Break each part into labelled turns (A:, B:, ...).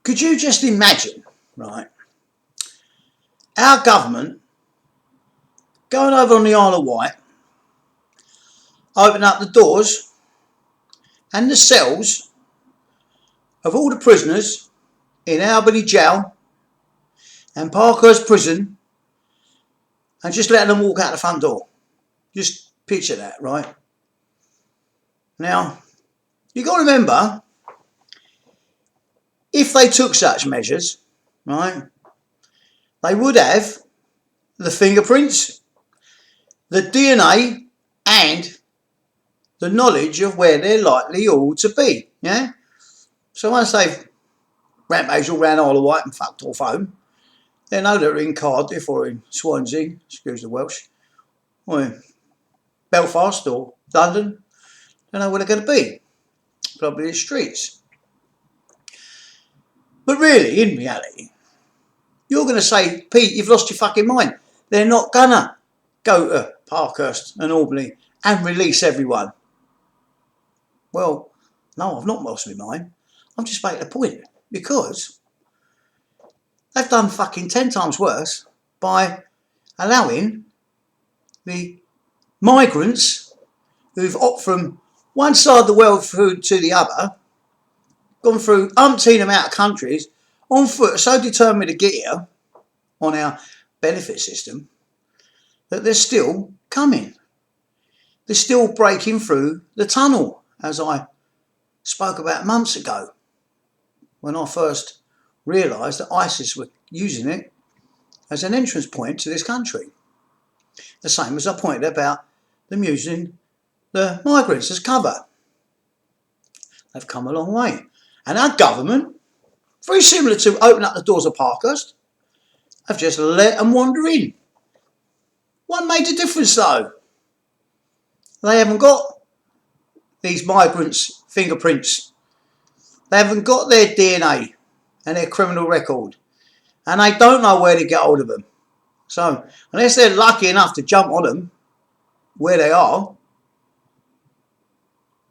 A: Could you just imagine, right, our government going over on the Isle of Wight, open up the doors and the cells of all the prisoners in Albany Jail and Parkhurst Prison and just letting them walk out the front door? Just picture that, right? Now, you've got to remember, if they took such measures, right, they would have the fingerprints, the DNA, and the knowledge of where they're likely all to be, yeah? So once they've rampaged all round Isle of Wight and fucked off home, they know they're in Cardiff or in Swansea, excuse the Welsh, or in Belfast or London. They know where they're going to be, probably the streets. But really, in reality, you're going to say, Pete, you've lost your fucking mind. They're not going to go to Parkhurst and Albany and release everyone. Well, no, I've not lost my mind. I'm just making a point, because they've done fucking 10 times worse by allowing the migrants who've opted from one side of the world through to the other, gone through umpteen amount of countries on foot, so determined to get here on our benefit system, that they're still coming. They're still breaking through the tunnel, as I spoke about months ago, when I first realised that ISIS were using it as an entrance point to this country. The same as I pointed about them using the migrants as cover. They've come a long way. And our government, very similar to open up the doors of Parkhurst, have just let them wander in. One major difference though, they haven't got these migrants' fingerprints. They haven't got their DNA and their criminal record. And they don't know where to get hold of them. So, unless they're lucky enough to jump on them where they are,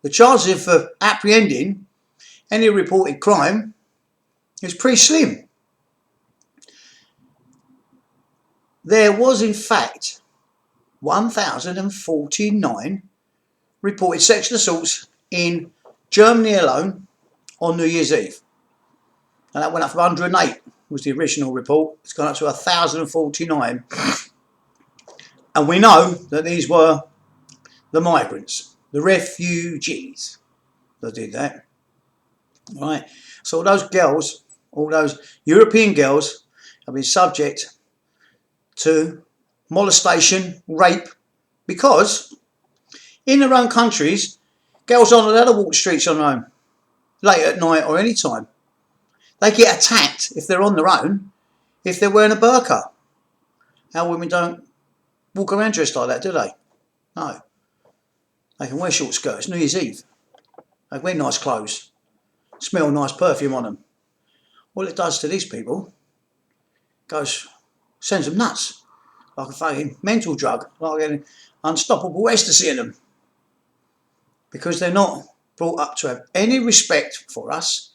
A: the chances of apprehending any reported crime is pretty slim. There was, in fact, 1,049 reported sexual assaults in Germany alone on New Year's Eve. And that went up from 108, was the original report. It's gone up to 1,049. And we know that these were the migrants, the refugees that did that. Right? So all those girls, all those European girls, have been subject to molestation, rape, because in their own countries, girls aren't allowed to walk the streets on their own, late at night or any time. They get attacked if they're on their own, if they're wearing a burqa. Our women don't walk around dressed like that, do they? No. They can wear short skirts, New Year's Eve. They wear nice clothes, smell nice perfume on them. All it does to these people sends them nuts, like a fucking mental drug, like an unstoppable ecstasy in them. Because they're not brought up to have any respect for us,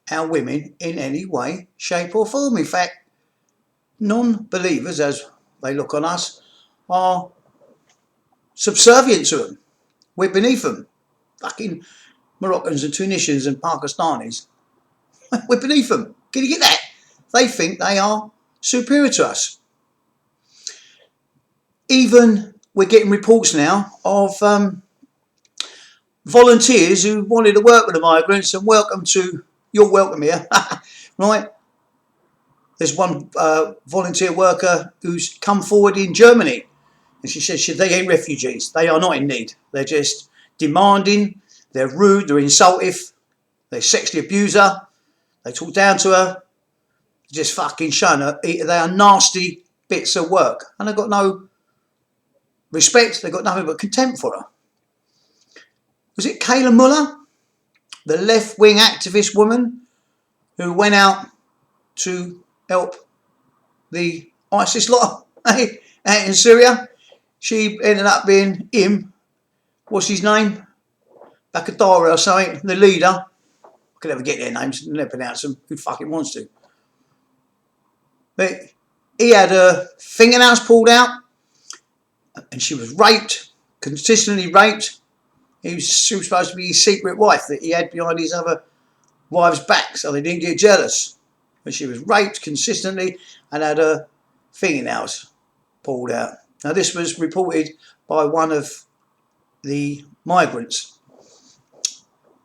A: our women, in any way, shape or form. In fact, non-believers, as they look on us, are subservient to them. We're beneath them. Fucking Moroccans and Tunisians and Pakistanis. We're beneath them. Can you get that? They think they are superior to us. Even we're getting reports now of volunteers who wanted to work with the migrants, and you're welcome here, right? There's one volunteer worker who's come forward in Germany, and she says they ain't refugees. They are not in need. They're just demanding. They're rude. They're insultive. They sexually abuse her. They talk down to her. Just fucking showing her they are nasty bits of work, and they've got no respect. They've got nothing but contempt for her. Was it Kayla Muller, the left-wing activist woman who went out to help the ISIS lot out in Syria? She ended up being him, what's his name? Bakadari or something, the leader I can never get their names, never pronounce them, who fucking wants to. But he had her fingernails pulled out, and she was raped, consistently raped. She was supposed to be his secret wife that he had behind his other wives' back, so they didn't get jealous. But she was raped consistently and had her fingernails pulled out. Now this was reported by one of the migrants,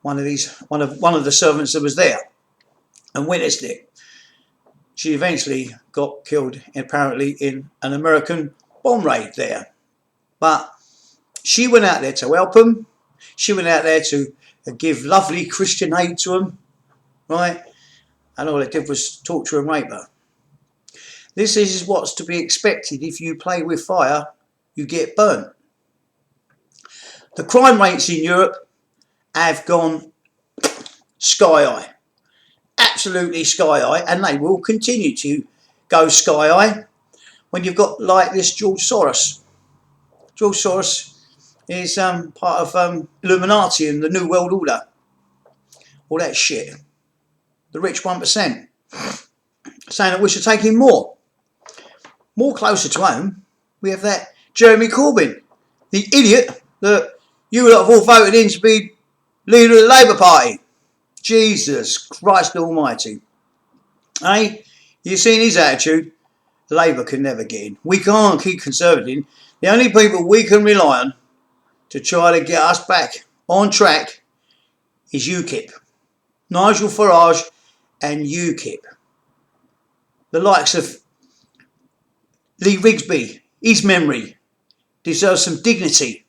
A: one of the servants that was there, and witnessed it. She eventually got killed, apparently, in an American bomb raid there. But she went out there to help them. She went out there to give lovely Christian aid to them, right? And all it did was torture and rape her. This is what's to be expected. If you play with fire, you get burnt. The crime rates in Europe have gone sky high. Absolutely sky high, and they will continue to go sky high when you've got like this George Soros. George Soros is part of Illuminati and the New World Order. All that shit. The rich 1%. Saying that we should take in more. More closer to home, we have that Jeremy Corbyn, the idiot that you lot have all voted in to be leader of the Labour Party. Jesus Christ almighty. Hey, you've seen his attitude? Labour can never get in. We can't keep Conservative. The only people we can rely on to try to get us back on track is UKIP. Nigel Farage and UKIP. The likes of Lee Rigby, his memory deserves some dignity.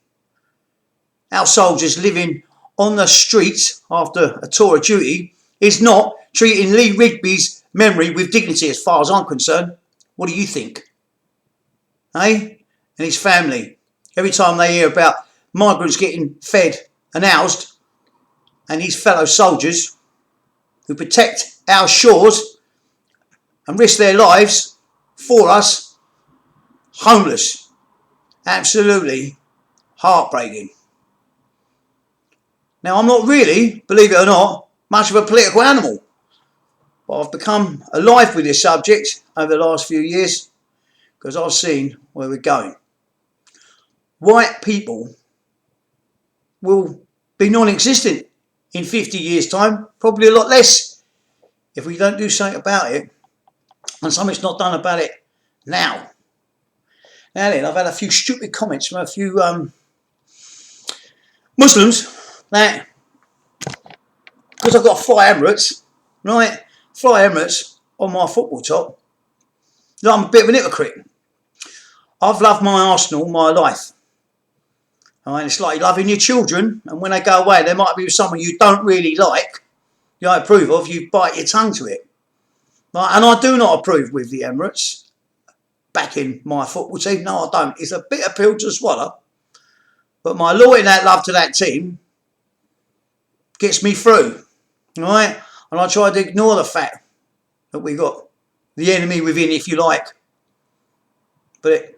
A: Our soldiers living on the streets after a tour of duty is not treating Lee Rigby's memory with dignity as far as I'm concerned. What do you think? Eh? And his family. Every time they hear about migrants getting fed and housed, and his fellow soldiers who protect our shores and risk their lives for us, homeless. Absolutely heartbreaking. Now, I'm not really, believe it or not, much of a political animal, but I've become alive with this subject over the last few years because I've seen where we're going. White people will be non-existent in 50 years' time, probably a lot less if we don't do something about it, and something's not done about it now. Now then, I've had a few stupid comments from a few Muslims that, because I've got Fly Emirates, right, Fly Emirates on my football top, that I'm a bit of an hypocrite. I've loved my Arsenal my life. Right, it's like loving your children, and when they go away, there might be someone you don't really like, you don't approve of, you bite your tongue to it. Right, and I do not approve with the Emirates backing my football team. No, I don't. It's a bitter pill to swallow. But my loyalty and that love to that team gets me through. Right? And I try to ignore the fact that we got the enemy within, if you like. But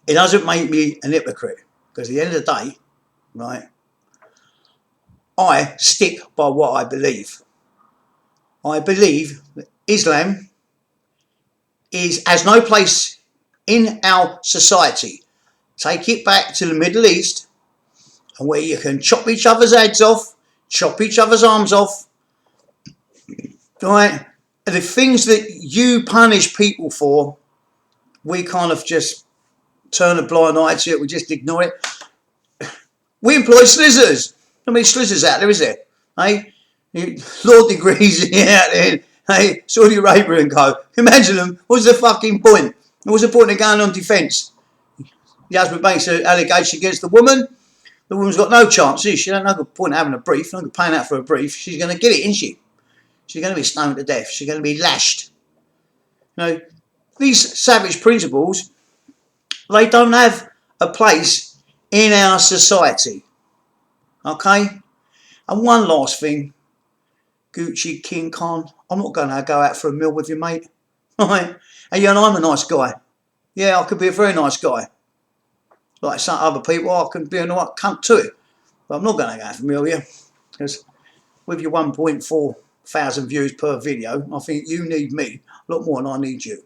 A: it doesn't make me an hypocrite. Because at the end of the day, right, I stick by what I believe. I believe that Islam has no place in our society. Take it back to the Middle East, and where you can chop each other's heads off, chop each other's arms off, right? The things that you punish people for, we kind of just turn a blind eye to it, we just ignore it. We employ solicitors. How many solicitors out there is there? Hey, law degrees out there. Hey, Saudi Arabia and co. Imagine them. What's the fucking point? What's the point of going on defence? The husband makes an allegation against the woman. The woman's got no chance. She don't know the point of having a brief. Not paying out for a brief. She's going to get it, isn't she? She's going to be stoned to death. She's going to be lashed. You know, these savage principles, they don't have a place in our society. Okay? And one last thing, Gucci King Khan, I'm not going to go out for a meal with you, mate. Right? And yeah, I'm a nice guy. Yeah, I could be a very nice guy. Like some other people, I can be a nice cunt too. But I'm not going to go out for a meal with you. Because with your 1.4 thousand views per video, I think you need me a lot more than I need you.